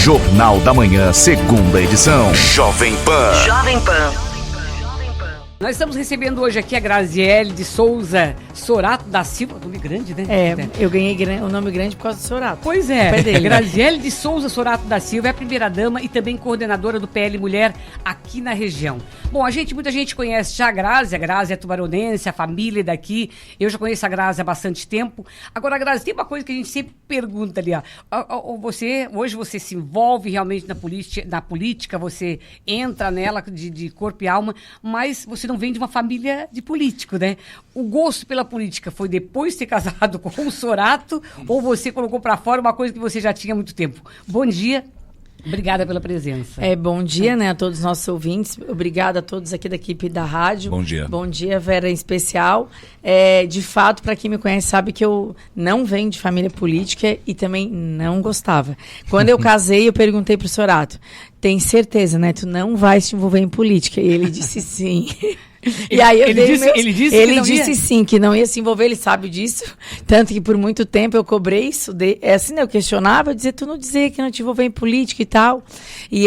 Jornal da Manhã, segunda edição. Jovem Pan. Jovem Pan. Nós estamos recebendo hoje aqui a Graziele de Souza Sorato da Silva. Nome grande, né? Eu ganhei o nome grande por causa do Sorato. Pois é. Graziele de Souza Sorato da Silva é a primeira-dama e também coordenadora do PL Mulher aqui na região. Bom, muita gente conhece já a Grazi é tubaronense, a família daqui. Eu já conheço a Grazi há bastante tempo. Agora, Grazi, tem uma coisa que a gente sempre pergunta ali, ó. Hoje você se envolve realmente na política, você entra nela de corpo e alma, mas você não vem de uma família de político, né? O gosto pela política foi depois de ter casado com o Sorato ou você colocou pra fora uma coisa que você já tinha há muito tempo? Bom dia. Obrigada pela presença. Bom dia, né, a todos os nossos ouvintes. Obrigada a todos aqui da equipe da rádio. Bom dia. Bom dia, Vera, em especial. De fato, para quem me conhece, sabe que eu não venho de família política e também não gostava. Quando eu casei, eu perguntei pro Sorato, tem certeza, né, tu não vai se envolver em política? E ele disse sim. E aí ele disse sim, que não ia se envolver, ele sabe disso. Tanto que por muito tempo eu cobrei isso. Assim, eu questionava, eu dizia, tu não dizia que não te envolver em política e tal. E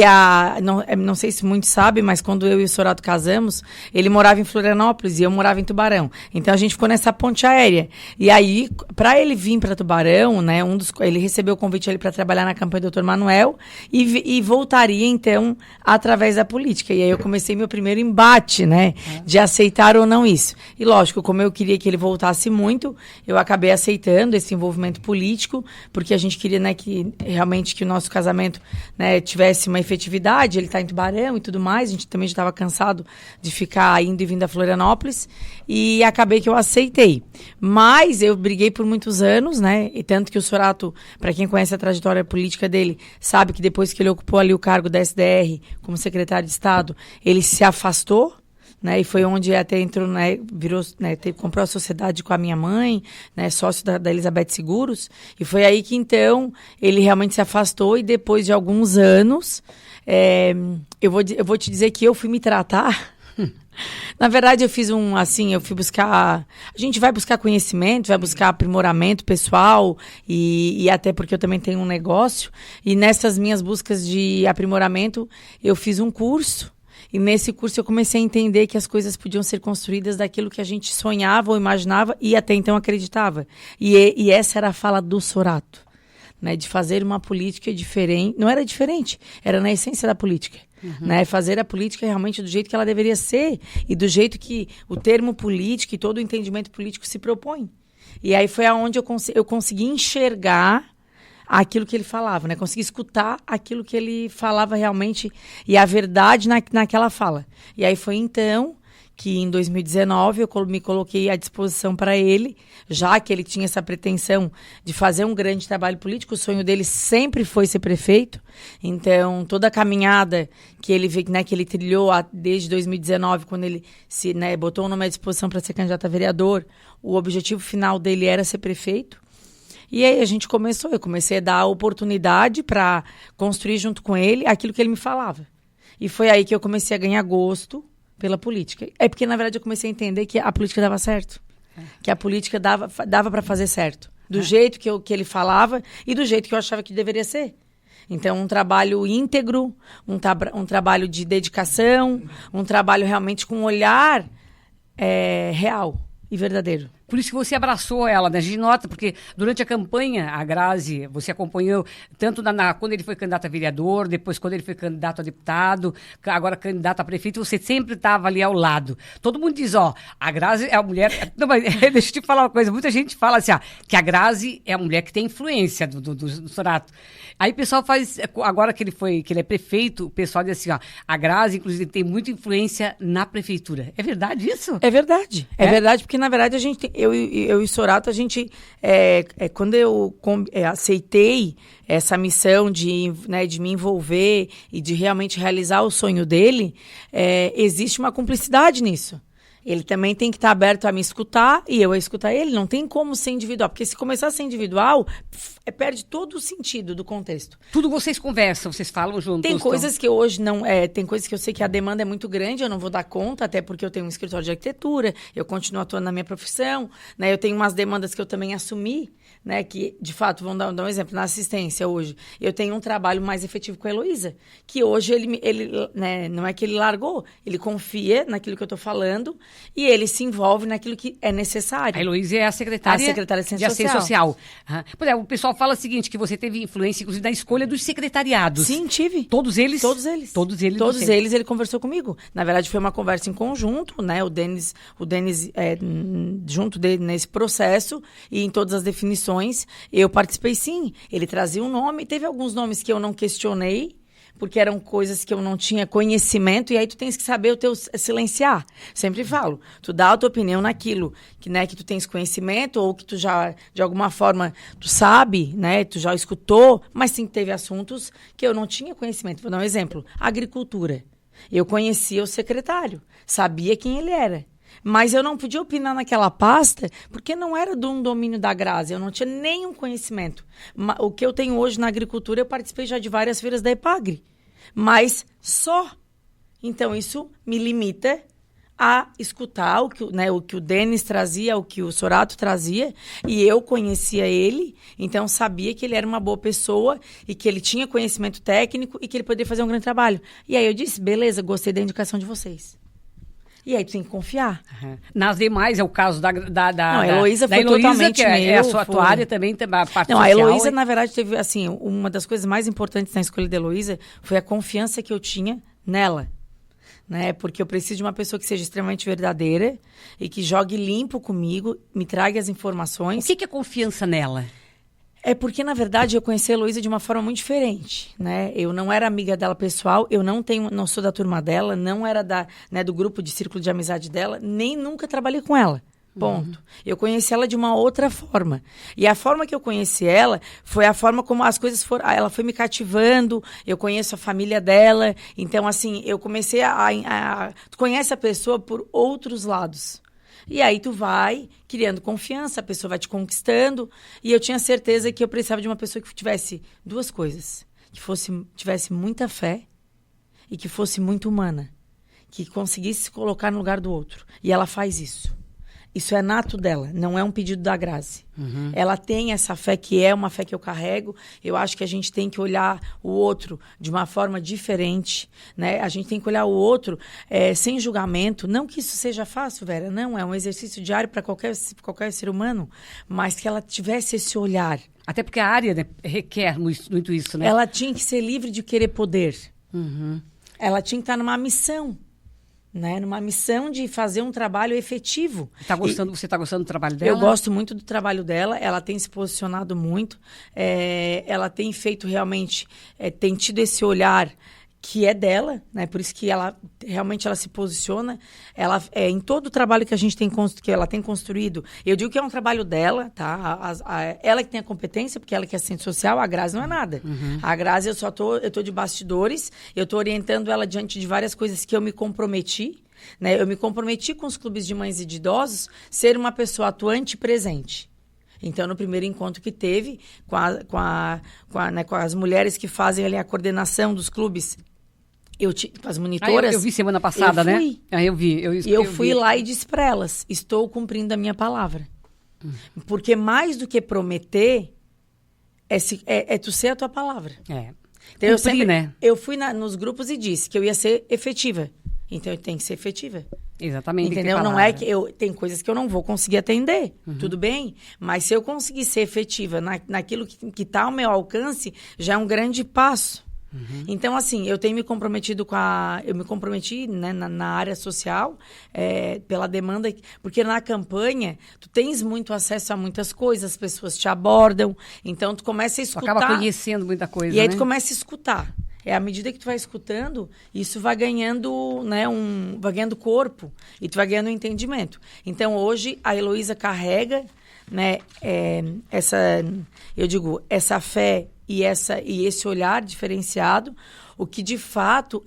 não sei se muitos sabem, mas quando eu e o Sorato casamos, ele morava em Florianópolis e eu morava em Tubarão. Então a gente ficou nessa ponte aérea. E aí, para ele vir para Tubarão, né, ele recebeu o convite ali para trabalhar na campanha do Dr. Manuel e voltaria então através da política. E aí eu comecei meu primeiro embate, né? De aceitar ou não isso. E lógico, como eu queria que ele voltasse muito, eu acabei aceitando esse envolvimento político, porque a gente queria, né, que realmente que o nosso casamento, né, tivesse uma efetividade. Ele está em Tubarão e tudo mais, a gente também já estava cansado de ficar indo e vindo a Florianópolis, e acabei que eu aceitei. Mas eu briguei por muitos anos, né, e tanto que o Sorato, para quem conhece a trajetória política dele, sabe que depois que ele ocupou ali o cargo da SDR como secretário de Estado, ele se afastou, né, e foi onde até entrou, né, virou, né, comprou a sociedade com a minha mãe, né, sócio da Elizabeth Seguros, e foi aí que então ele realmente se afastou. E depois de alguns anos, eu vou te dizer que eu fui me tratar. Na verdade, eu fui buscar, a gente vai buscar conhecimento, vai buscar aprimoramento pessoal e até porque eu também tenho um negócio, e nessas minhas buscas de aprimoramento, eu fiz um curso. E nesse curso eu comecei a entender que as coisas podiam ser construídas daquilo que a gente sonhava ou imaginava e até então acreditava. E essa era a fala do Sorato, né? De fazer uma política diferente. Não era diferente, era na essência da política. Né? Fazer a política realmente do jeito que ela deveria ser e do jeito que o termo política e todo o entendimento político se propõe. E aí foi aonde eu consegui enxergar aquilo que ele falava, né? Consegui escutar aquilo que ele falava realmente e a verdade naquela fala. E aí foi então que em 2019 eu me coloquei à disposição para ele, já que ele tinha essa pretensão de fazer um grande trabalho político. O sonho dele sempre foi ser prefeito. Então, toda a caminhada que ele trilhou desde 2019, quando ele botou o nome à disposição para ser candidato a vereador, o objetivo final dele era ser prefeito. E aí eu comecei a dar a oportunidade para construir junto com ele aquilo que ele me falava. E foi aí que eu comecei a ganhar gosto pela política. É porque, na verdade, eu comecei a entender que a política dava certo. Que a política dava para fazer certo. Do jeito que ele falava e do jeito que eu achava que deveria ser. Então, um trabalho íntegro, um trabalho de dedicação, um trabalho realmente com um olhar real e verdadeiro. Por isso que você abraçou ela, né? A gente nota, porque durante a campanha, a Grazi, você acompanhou tanto quando ele foi candidato a vereador, depois quando ele foi candidato a deputado, agora candidato a prefeito, você sempre estava ali ao lado. Todo mundo diz, a Grazi é a mulher... Não, mas deixa eu te falar uma coisa, muita gente fala assim, que a Grazi é a mulher que tem influência do Sorato. Aí o pessoal agora que ele é prefeito, o pessoal diz assim, a Grazi, inclusive, tem muita influência na prefeitura. É verdade isso? É verdade. É verdade, porque na verdade a gente eu e o Sorato, a gente, quando eu aceitei essa missão de me envolver e de realmente realizar o sonho dele, existe uma cumplicidade nisso. Ele também tem que estar aberto a me escutar e eu a escutar ele. Não tem como ser individual. Porque se começar a ser individual, perde todo o sentido do contexto. Tudo vocês conversam, vocês falam juntos? Tem coisas que hoje não... tem coisas que eu sei que a demanda é muito grande, eu não vou dar conta, até porque eu tenho um escritório de arquitetura, eu continuo atuando na minha profissão, né? Eu tenho umas demandas que eu também assumi, né? Que, de fato, vamos dar um exemplo. Na assistência hoje, eu tenho um trabalho mais efetivo com a Heloísa, que hoje ele né, não é que ele largou, ele confia naquilo que eu estou falando e ele se envolve naquilo que é necessário. A Heloísa é a secretária de Assistência Social. Por exemplo, o pessoal fala o seguinte, que você teve influência, inclusive, na escolha dos secretariados. Sim, tive. Todos eles? Todos eles. Todos eles, ele conversou comigo. Na verdade, foi uma conversa em conjunto, né? O Denis junto dele nesse processo e em todas as definições, eu participei sim. Ele trazia um nome, teve alguns nomes que eu não questionei, porque eram coisas que eu não tinha conhecimento, e aí tu tens que saber o teu silenciar. Sempre falo, tu dá a tua opinião naquilo que, né, que tu tens conhecimento, ou que tu já, de alguma forma, tu sabe, né, tu já escutou, mas sim teve assuntos que eu não tinha conhecimento. Vou dar um exemplo, agricultura. Eu conhecia o secretário, sabia quem ele era. Mas eu não podia opinar naquela pasta, porque não era de um domínio da Grazi, eu não tinha nenhum conhecimento. O que eu tenho hoje na agricultura, eu participei já de várias feiras da EPAGRE, mas só. Então, isso me limita a escutar o que o Denis trazia, o que o Sorato trazia, e eu conhecia ele, então sabia que ele era uma boa pessoa e que ele tinha conhecimento técnico e que ele poderia fazer um grande trabalho. E aí eu disse, beleza, gostei da indicação de vocês. E aí tu tem que confiar. Uhum. Nas demais, é o caso da não, a Heloísa foi totalmente é a sua tua área também, a parte não, social. A Heloísa, na verdade, teve, assim, uma das coisas mais importantes na escolha da Heloísa foi a confiança que eu tinha nela. Né? Porque eu preciso de uma pessoa que seja extremamente verdadeira e que jogue limpo comigo, me traga as informações. O que é confiança nela? É porque, na verdade, eu conheci a Heloísa de uma forma muito diferente, né? Eu não era amiga dela pessoal, eu não sou da turma dela, não era do grupo de círculo de amizade dela, nem nunca trabalhei com ela. Ponto. Uhum. Eu conheci ela de uma outra forma. E a forma que eu conheci ela foi a forma como as coisas foram... Ela foi me cativando, eu conheço a família dela. Então, assim, eu comecei Tu conhece a pessoa por outros lados. E aí tu vai criando confiança, a pessoa vai te conquistando. E eu tinha certeza que eu precisava de uma pessoa que tivesse duas coisas. Que tivesse muita fé e que fosse muito humana. Que conseguisse se colocar no lugar do outro. E ela faz isso. Isso é nato dela, não é um pedido da Grazi. Uhum. Ela tem essa fé, que é uma fé que eu carrego. Eu acho que a gente tem que olhar o outro de uma forma diferente, né? A gente tem que olhar o outro sem julgamento. Não que isso seja fácil, Vera, não. É um exercício diário para qualquer ser humano. Mas que ela tivesse esse olhar. Até porque a área, né, requer muito isso, né? Ela tinha que ser livre de querer poder. Uhum. Ela tinha que estar numa missão. Né, numa missão de fazer um trabalho efetivo. Você está gostando do trabalho dela? Eu gosto muito do trabalho dela, ela tem se posicionado muito, ela tem feito realmente, tem tido esse olhar que é dela, né? Por isso que ela realmente ela se posiciona. Ela, em todo o trabalho que a gente tem que ela tem construído, eu digo que é um trabalho dela, tá? Ela que tem a competência, porque ela que é assistente social, a Grazi não é nada. Uhum. A Grazi, eu tô de bastidores, eu tô orientando ela diante de várias coisas que eu me comprometi, né? Eu me comprometi com os clubes de mães e de idosos ser uma pessoa atuante e presente. Então, no primeiro encontro que teve com as mulheres que fazem ali a coordenação dos clubes, com as monitoras... eu vi semana passada, né? Eu vi. Eu fui lá e disse para elas, estou cumprindo a minha palavra. Porque mais do que prometer, é tu ser a tua palavra. Então, eu fui nos grupos e disse que eu ia ser efetiva. Então, eu tenho que ser efetiva. Exatamente. Entendeu? Não é que tem coisas que eu não vou conseguir atender, tudo bem? Mas se eu conseguir ser efetiva naquilo que está ao meu alcance, já é um grande passo. Uhum. Então, assim, eu tenho me comprometido eu me comprometi, né, na área social, pela demanda, porque na campanha tu tens muito acesso a muitas coisas, as pessoas te abordam, então tu começa a escutar. Tu acaba conhecendo muita coisa, e aí tu começa a escutar. À medida que tu vai escutando, isso vai ganhando, né, vai ganhando corpo e tu vai ganhando um entendimento. Então, hoje, a Heloísa carrega, né, essa fé e esse olhar diferenciado, o que, de fato,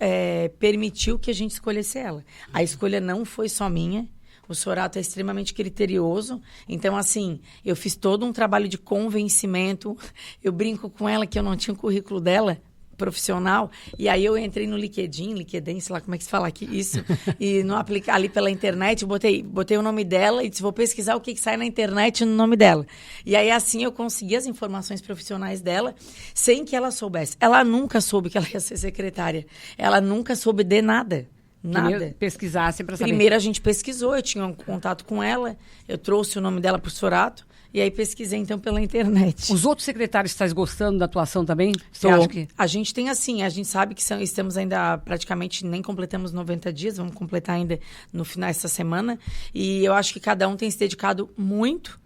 permitiu que a gente escolhesse ela. A escolha não foi só minha, O Sorato é extremamente criterioso. Então, assim, eu fiz todo um trabalho de convencimento. Eu brinco com ela que eu não tinha o currículo dela profissional, e aí eu entrei no LinkedIn, sei lá como é que se fala aqui, isso, e no aplicar ali pela internet, eu botei o nome dela e disse, vou pesquisar o que sai na internet no nome dela. E aí, assim, eu consegui as informações profissionais dela, sem que ela soubesse. Ela nunca soube que ela ia ser secretária. Ela nunca soube de nada. Nada. Primeiro pesquisasse para saber. Primeiro a gente pesquisou, eu tinha um contato com ela, eu trouxe o nome dela pro Sorato, e aí pesquisei, então, pela internet. Os outros secretários estão gostando da atuação também? Você acha que... A gente tem assim, a gente sabe que estamos ainda praticamente, nem completamos 90 dias, vamos completar ainda no final dessa semana, e eu acho que cada um tem se dedicado muito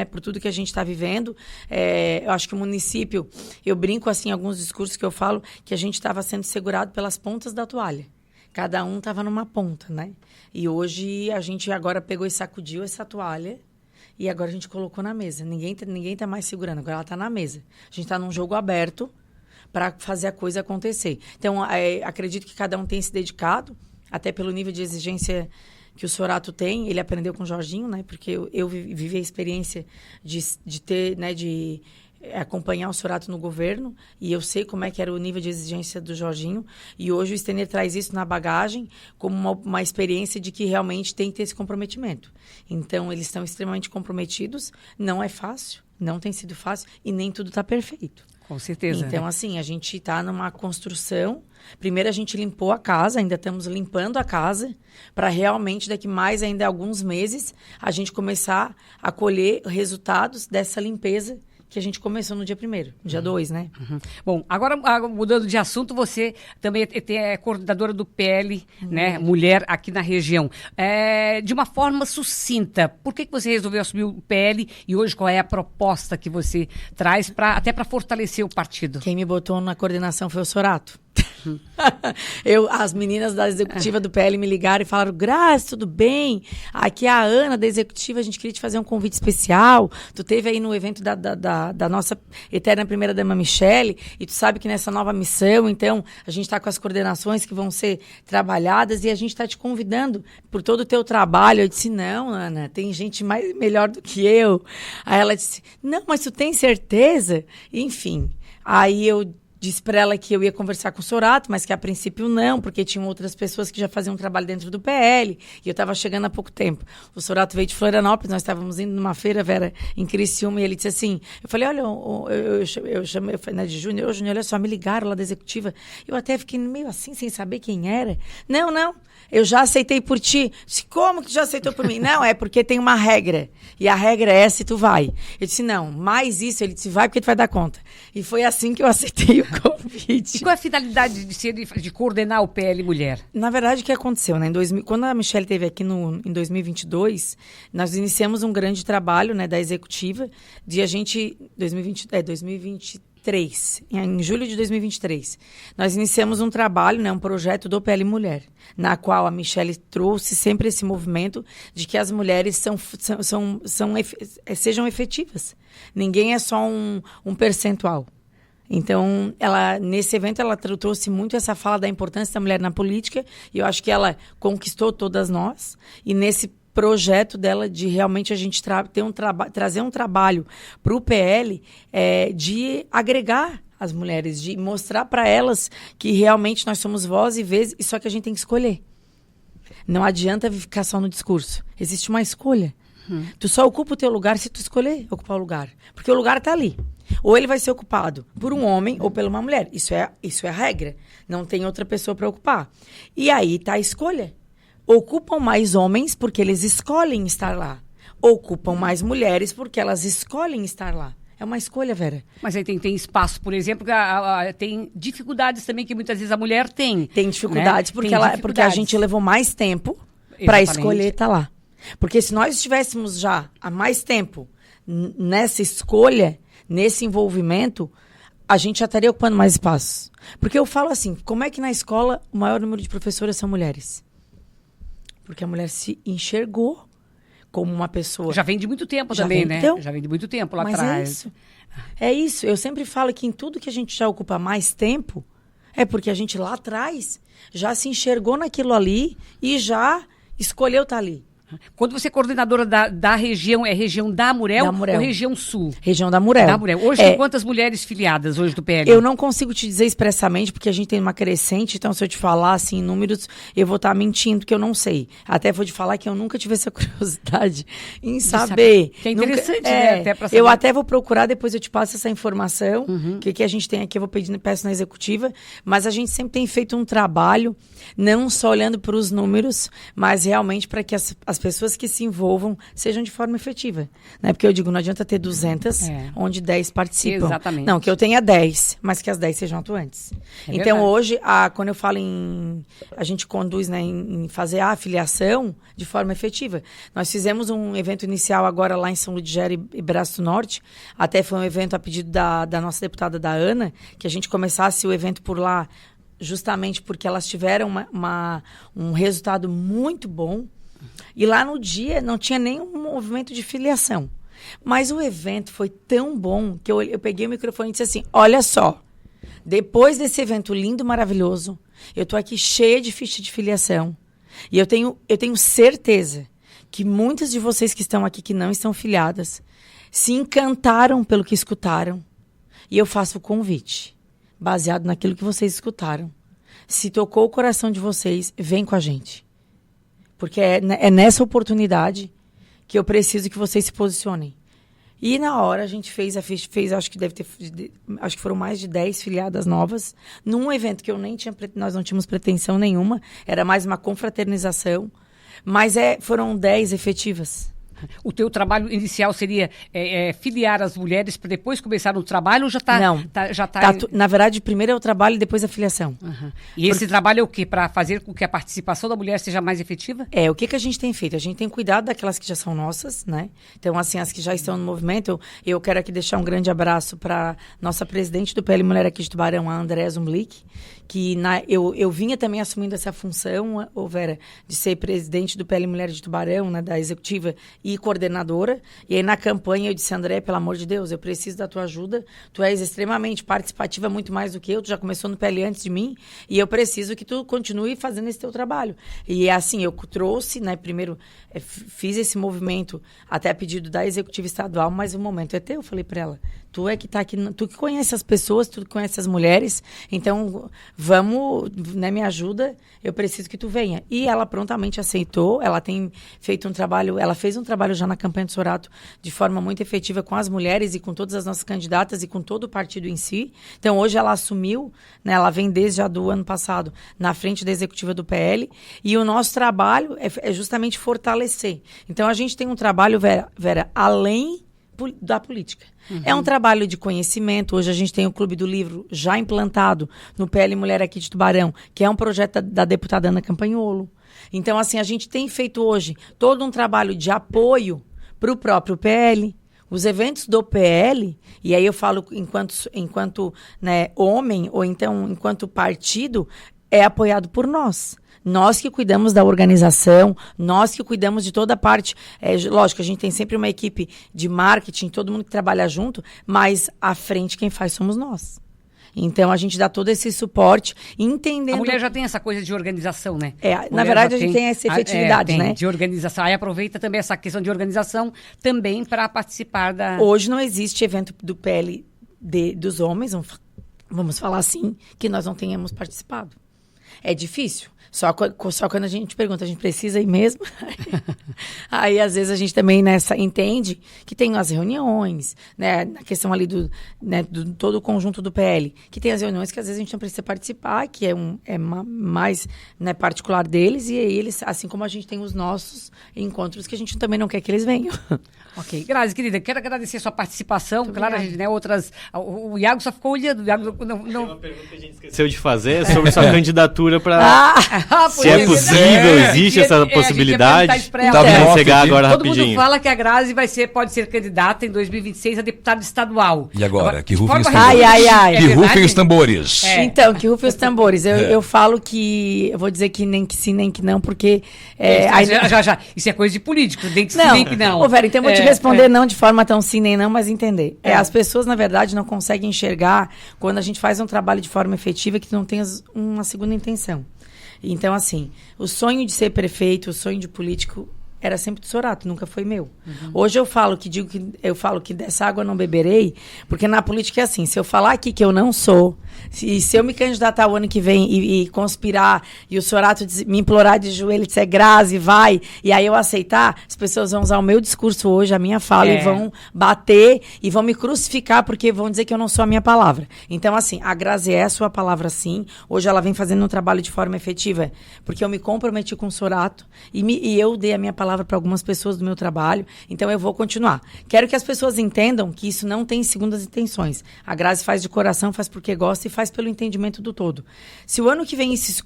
por tudo que a gente está vivendo. Eu acho que o município, eu brinco assim, alguns discursos que eu falo, que a gente estava sendo segurado pelas pontas da toalha. Cada um estava numa ponta, né? E hoje a gente agora pegou e sacudiu essa toalha, e agora a gente colocou na mesa. Ninguém tá mais segurando, agora ela está na mesa. A gente está num jogo aberto para fazer a coisa acontecer. Então, acredito que cada um tem se dedicado, até pelo nível de exigência que o Sorato tem. Ele aprendeu com o Jorginho, né? Porque eu vivi a experiência de ter, né, de acompanhar o Sorato no governo, e eu sei como é que era o nível de exigência do Jorginho, e hoje o Stenner traz isso na bagagem como uma experiência de que realmente tem que ter esse comprometimento. Então, eles estão extremamente comprometidos, não é fácil, não tem sido fácil, e nem tudo está perfeito. Com certeza. Então, assim, a gente está numa construção. Primeiro, a gente limpou a casa, ainda estamos limpando a casa, para realmente, daqui mais ainda alguns meses, a gente começar a colher resultados dessa limpeza que a gente começou no dia 1º, no dia 2, né? Uhum. Bom, agora mudando de assunto, você também é coordenadora do PL, né, Mulher aqui na região. De uma forma sucinta, por que você resolveu assumir o PL e hoje qual é a proposta que você traz até para fortalecer o partido? Quem me botou na coordenação foi o Sorato. As meninas da executiva do PL me ligaram e falaram: Grazi, tudo bem? Aqui é a Ana da executiva, a gente queria te fazer um convite especial. Tu teve aí no evento da nossa eterna primeira-dama Michele, e tu sabe que nessa nova missão, então, a gente está com as coordenações que vão ser trabalhadas e a gente está te convidando por todo o teu trabalho. Eu disse: não, Ana, tem gente melhor do que eu. Aí ela disse: não, mas tu tem certeza? Enfim, aí eu disse para ela que eu ia conversar com o Sorato, mas que a princípio não, porque tinham outras pessoas que já faziam trabalho dentro do PL, e eu estava chegando há pouco tempo. O Sorato veio de Florianópolis, nós estávamos indo numa feira, Vera, em Criciúma, e ele disse assim, eu falei, olha, eu chamei, né, de Júnior, olha só, me ligaram lá da executiva, eu até fiquei meio assim, sem saber quem era. Não, eu já aceitei por ti. Eu disse, como que tu já aceitou por mim? Não, é porque tem uma regra, e a regra é essa e tu vai. Eu disse, não, mais isso. Ele disse, vai porque tu vai dar conta. E foi assim que eu aceitei o convite. E qual é a finalidade de coordenar o PL Mulher? Na verdade, o que aconteceu, né? Quando a Michele esteve aqui em 2022, nós iniciamos um grande trabalho, né, da executiva, de a gente... 2023, em julho de 2023, nós iniciamos um trabalho, né, um projeto do PL Mulher, na qual a Michele trouxe sempre esse movimento de que as mulheres sejam efetivas. Ninguém é só um percentual. Então, nesse evento, ela trouxe muito essa fala da importância da mulher na política, e eu acho que ela conquistou todas nós, e nesse projeto dela de realmente a gente trazer um trabalho para o PL, de agregar as mulheres, de mostrar para elas que realmente nós somos voz e vez, e só que a gente tem que escolher. Não adianta ficar só no discurso. Existe uma escolha. Tu só ocupa o teu lugar se tu escolher ocupar o lugar. Porque o lugar está ali. Ou ele vai ser ocupado por um homem ou por uma mulher. Isso é a regra. Não tem outra pessoa para ocupar. E aí está a escolha. Ocupam mais homens porque eles escolhem estar lá. Ocupam mais mulheres porque elas escolhem estar lá. É uma escolha, Vera. Mas aí tem espaço, por exemplo, tem dificuldades também que muitas vezes a mulher tem. Tem dificuldades, né? Porque a gente levou mais tempo para escolher estar lá. Porque se nós estivéssemos já há mais tempo nessa escolha, nesse envolvimento, a gente já estaria ocupando mais espaços. Porque eu falo assim, como é que na escola o maior número de professoras são mulheres? Porque a mulher se enxergou como uma pessoa... Já vem de muito tempo também, né? Então, já vem de muito tempo lá atrás. É isso. Eu sempre falo que em tudo que a gente já ocupa mais tempo, é porque a gente lá atrás já se enxergou naquilo ali e já escolheu estar ali. Quando você é coordenadora da região, é região da Murel, ou região sul? Região da Murel. Da Murel. Hoje tem quantas mulheres filiadas hoje do PL? Eu não consigo te dizer expressamente, porque a gente tem uma crescente, então se eu te falar assim, em números, eu vou estar mentindo, que eu não sei. Até vou te falar que eu nunca tive essa curiosidade em saber. Que é interessante, né? Até pra saber. Eu até vou procurar, depois eu te passo essa informação, que a gente tem aqui, eu vou peço na executiva, mas a gente sempre tem feito um trabalho, não só olhando para os números, mas realmente para que as pessoas que se envolvam sejam de forma efetiva. Né? Porque eu digo, não adianta ter 200, onde 10 participam. Exatamente. Não, que eu tenha 10, mas que as 10 sejam atuantes. É então, verdade. hoje, quando eu falo a gente conduz, né, em fazer a afiliação de forma efetiva. Nós fizemos um evento inicial agora lá em São Ludgero e Braço do Norte. Até foi um evento a pedido da nossa deputada, da Ana, que a gente começasse o evento por lá, justamente porque elas tiveram um resultado muito bom. E lá no dia não tinha nenhum movimento de filiação. Mas o evento foi tão bom que eu peguei o microfone e disse assim, olha só, depois desse evento lindo, maravilhoso, eu estou aqui cheia de ficha de filiação. E eu tenho certeza que muitas de vocês que estão aqui, que não estão filiadas, se encantaram pelo que escutaram. E eu faço o convite, baseado naquilo que vocês escutaram. Se tocou o coração de vocês, vem com a gente. Porque é nessa oportunidade que eu preciso que vocês se posicionem. E na hora a gente fez acho que foram mais de 10 filiadas novas, num evento que nós não tínhamos pretensão nenhuma, era mais uma confraternização, mas foram 10 efetivas. O teu trabalho inicial seria filiar as mulheres para depois começar o trabalho ou já está? Não. Na verdade, primeiro é o trabalho e depois a filiação. E esse trabalho é o quê? Para fazer com que a participação da mulher seja mais efetiva? O que a gente tem feito? A gente tem cuidado daquelas que já são nossas, né? Então, assim, as que já estão no movimento, eu quero aqui deixar um grande abraço para nossa presidente do PL Mulher aqui de Tubarão, a Andréa Zumblick, que eu vinha também assumindo essa função, Vera, de ser presidente do PL Mulher de Tubarão, né, da executiva e coordenadora. E aí na campanha eu disse, André, pelo amor de Deus, eu preciso da tua ajuda. Tu és extremamente participativa, muito mais do que eu. Tu já começou no PL antes de mim. E eu preciso que tu continue fazendo esse teu trabalho. E assim, eu trouxe, né, primeiro fiz esse movimento até a pedido da executiva estadual, mas o momento é teu, eu falei para ela. Tu é que tá aqui, tu que conhece as pessoas, tu que conhece as mulheres, então vamos, né, me ajuda, eu preciso que tu venha. E ela prontamente aceitou, ela tem feito um trabalho, ela fez um trabalho já na campanha do Sorato de forma muito efetiva com as mulheres e com todas as nossas candidatas e com todo o partido em si. Então hoje ela assumiu, né, ela vem desde já do ano passado na frente da executiva do PL e o nosso trabalho é justamente fortalecer. Então a gente tem um trabalho, Vera, além da política. É um trabalho de conhecimento. Hoje a gente tem o Clube do Livro já implantado no PL Mulher aqui de Tubarão, que é um projeto da deputada Ana Campanholo. Então, assim, a gente tem feito hoje todo um trabalho de apoio para o próprio PL. Os eventos do PL, e aí eu falo enquanto né, homem, ou então enquanto partido, é apoiado por nós. Nós que cuidamos da organização, nós que cuidamos de toda a parte. Lógico, a gente tem sempre uma equipe de marketing, todo mundo que trabalha junto, mas à frente quem faz somos nós. Então, a gente dá todo esse suporte, entendendo... A mulher já tem essa coisa de organização, né? Na verdade, a gente tem essa efetividade, né? De organização. Aí aproveita também essa questão de organização também para participar da... Hoje não existe evento do PL dos homens, vamos falar assim, que nós não tenhamos participado. É difícil. Só quando a gente pergunta, a gente precisa ir mesmo? Aí, às vezes, a gente também entende que tem as reuniões, né? Na questão ali do todo o conjunto do PL, que tem as reuniões que, às vezes, a gente não precisa participar, que é mais, né, particular deles, e aí eles, assim como a gente tem os nossos encontros, que a gente também não quer que eles venham. Ok. Grazi, querida, quero agradecer a sua participação. Muito claro, a gente, né, o Iago só ficou olhando. O Iago Tem uma pergunta que a gente esqueceu de fazer sobre sua candidatura para... Se é isso. possível, existe essa possibilidade? Vamos chegar agora Todo rapidinho. mundo fala que a Grazi pode ser candidata em 2026 a deputada estadual. E agora? Que de rufem os forma tambores. Ai. Que rufem os tambores. Então, que rufem os tambores. Eu falo que... Eu vou dizer que nem que sim, nem que não, porque... Já. Isso é coisa de político, nem que sim, Não, nem que não. Ô, Vera, então eu vou te responder não de forma tão sim nem não, mas entender. As pessoas, na verdade, não conseguem enxergar quando a gente faz um trabalho de forma efetiva que não tem uma segunda intenção. Então, assim, o sonho de ser prefeito, o sonho de político era sempre do Sorato, nunca foi meu. Hoje eu falo que dessa água não beberei, porque na política é assim, se eu falar aqui que eu não sou, se eu me candidatar o ano que vem e conspirar, e o Sorato me implorar de joelho, disser Grazi, vai, e aí eu aceitar, as pessoas vão usar o meu discurso hoje, a minha fala, e vão bater, e vão me crucificar, porque vão dizer que eu não sou a minha palavra. Então, assim, a Grazi é a sua palavra, sim. Hoje ela vem fazendo um trabalho de forma efetiva, porque eu me comprometi com o Sorato, e eu dei a minha palavra para algumas pessoas do meu trabalho, então eu vou continuar. Quero que as pessoas entendam que isso não tem segundas intenções. A Grazi faz de coração, faz porque gosta e faz pelo entendimento do todo. Se o ano que vem se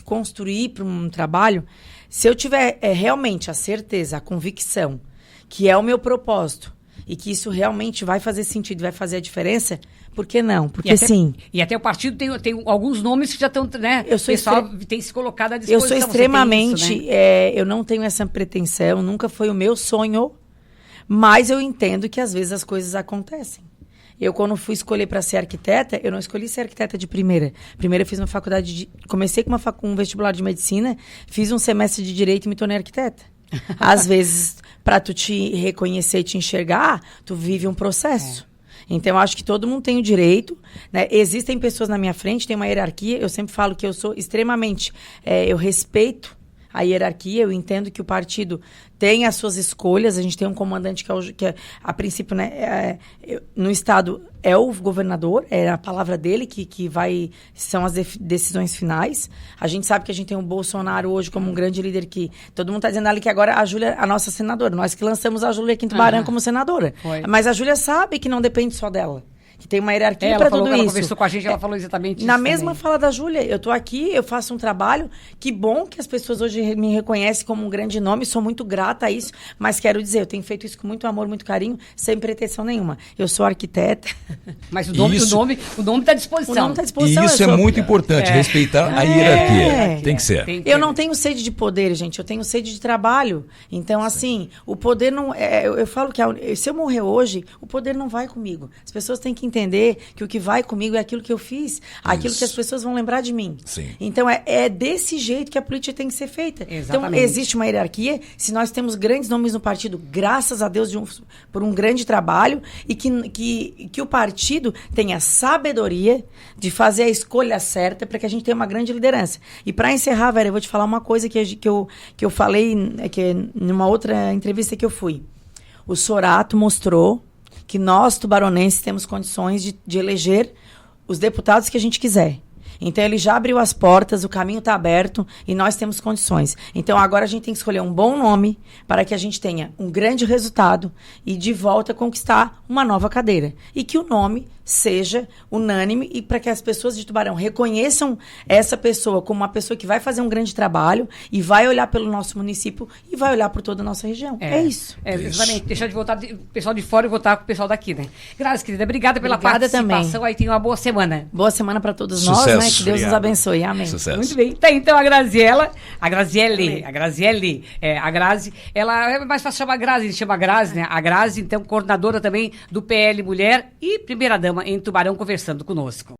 construir para um trabalho, se eu tiver realmente a certeza, a convicção que é o meu propósito e que isso realmente vai fazer sentido, vai fazer a diferença, por que não? Porque sim. E até o partido tem alguns nomes que já estão, né? O pessoal tem se colocado à disposição. Eu sou extremamente... Isso, né? Eu não tenho essa pretensão, nunca foi o meu sonho, mas eu entendo que às vezes as coisas acontecem. Eu, quando fui escolher para ser arquiteta, eu não escolhi ser arquiteta de primeira. Primeiro eu fiz uma faculdade comecei com um vestibular de medicina, fiz um semestre de direito e me tornei arquiteta. Às vezes, para tu te reconhecer e te enxergar, tu vive um processo. Então, eu acho que todo mundo tem o direito, né? Existem pessoas na minha frente, tem uma hierarquia. Eu sempre falo que eu sou extremamente... eu respeito a hierarquia, eu entendo que o partido tem as suas escolhas. A gente tem um comandante que é a princípio, né, no Estado é o governador, é a palavra dele que vai, são as decisões finais. A gente sabe que a gente tem o Bolsonaro hoje como um grande líder, que todo mundo está dizendo ali que agora a Júlia, a nossa senadora, nós que lançamos a Júlia aqui em Tubarão como senadora. Foi. Mas a Júlia sabe que não depende só dela. Que tem uma hierarquia para tudo isso. Ela conversou com a gente, ela falou exatamente isso. Na mesma fala da Júlia, eu tô aqui, eu faço um trabalho, que bom que as pessoas hoje me reconhecem como um grande nome, sou muito grata a isso, mas quero dizer, eu tenho feito isso com muito amor, muito carinho, sem pretensão nenhuma. Eu sou arquiteta. Mas o nome está à disposição. O nome está à disposição. E isso é muito importante, respeitar a hierarquia. Tem que ser. Eu não tenho sede de poder, gente, eu tenho sede de trabalho. Então, assim, o poder não... eu falo que se eu morrer hoje, o poder não vai comigo. As pessoas têm que entender que o que vai comigo é aquilo que eu fiz, aquilo que as pessoas vão lembrar de mim. Sim. Então, é desse jeito que a política tem que ser feita. Exatamente. Então, existe uma hierarquia. Se nós temos grandes nomes no partido, graças a Deus por um grande trabalho, e que o partido tenha sabedoria de fazer a escolha certa para que a gente tenha uma grande liderança. E para encerrar, Vera, eu vou te falar uma coisa que eu falei numa outra entrevista que eu fui. O Sorato mostrou que nós, tubaronenses, temos condições de eleger os deputados que a gente quiser. Então, ele já abriu as portas, o caminho está aberto e nós temos condições. Então, agora a gente tem que escolher um bom nome para que a gente tenha um grande resultado e, de volta, conquistar uma nova cadeira. E que o nome seja unânime e para que as pessoas de Tubarão reconheçam essa pessoa como uma pessoa que vai fazer um grande trabalho e vai olhar pelo nosso município e vai olhar por toda a nossa região. É isso. Exatamente. Deixar de votar o pessoal de fora e votar com o pessoal daqui, né? Graças, querida. Obrigada pela participação. Também. Aí tem uma boa semana. Boa semana para todos nós, né? Que Deus nos abençoe. Amém. Sucesso. Muito bem. Tá, então a Graziele, a Grazi, ela é mais fácil chamar Grazi, chama Grazi, né? A Grazi, então, coordenadora também do PL Mulher e primeira-dama em Tubarão, conversando conosco.